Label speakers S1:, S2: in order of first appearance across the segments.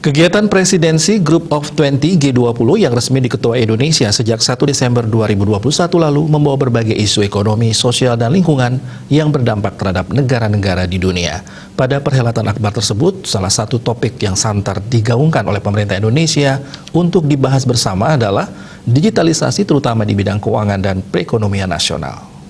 S1: Kegiatan presidensi Group of 20 G20 yang resmi diketuai Indonesia sejak 1 Desember 2021 lalu membawa berbagai isu ekonomi, sosial, dan lingkungan yang berdampak terhadap negara-negara di dunia. Pada perhelatan akbar tersebut, salah satu topik yang santer digaungkan oleh pemerintah Indonesia untuk dibahas bersama adalah digitalisasi terutama di bidang keuangan dan perekonomian nasional.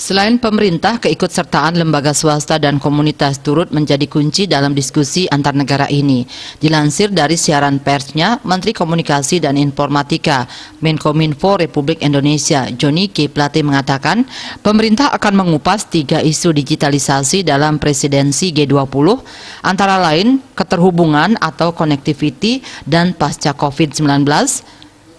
S2: Selain pemerintah, keikutsertaan lembaga swasta dan komunitas turut menjadi kunci dalam diskusi antar negara ini. Dilansir dari siaran persnya, Menteri Komunikasi dan Informatika Menkominfo Republik Indonesia, Johnny G. Plate mengatakan, pemerintah akan mengupas 3 isu digitalisasi dalam presidensi G20, antara lain keterhubungan atau connectivity dan pasca COVID-19,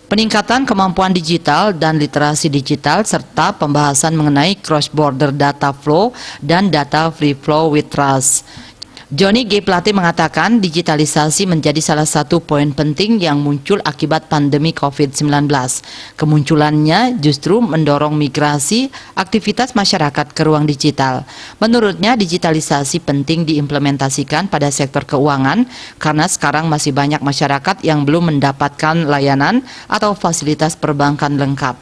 S2: peningkatan kemampuan digital dan literasi digital, serta pembahasan mengenai cross-border data flow dan data free flow with trust. Johnny G. Plate mengatakan digitalisasi menjadi salah satu poin penting yang muncul akibat pandemi COVID-19. Kemunculannya justru mendorong migrasi aktivitas masyarakat ke ruang digital. Menurutnya, digitalisasi penting diimplementasikan pada sektor keuangan karena sekarang masih banyak masyarakat yang belum mendapatkan layanan atau fasilitas perbankan lengkap.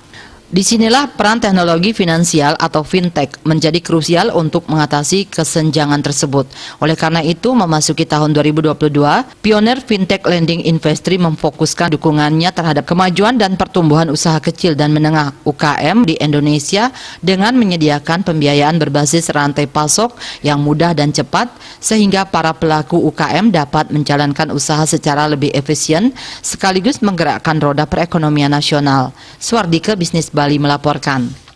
S2: Disinilah peran teknologi finansial atau fintech menjadi krusial untuk mengatasi kesenjangan tersebut. Oleh karena itu, memasuki tahun 2022, Pioneer Fintech Lending Industry memfokuskan dukungannya terhadap kemajuan dan pertumbuhan usaha kecil dan menengah UKM di Indonesia dengan menyediakan pembiayaan berbasis rantai pasok yang mudah dan cepat, sehingga para pelaku UKM dapat menjalankan usaha secara lebih efisien sekaligus menggerakkan roda perekonomian nasional. Suardike Bisnis Bali melaporkan.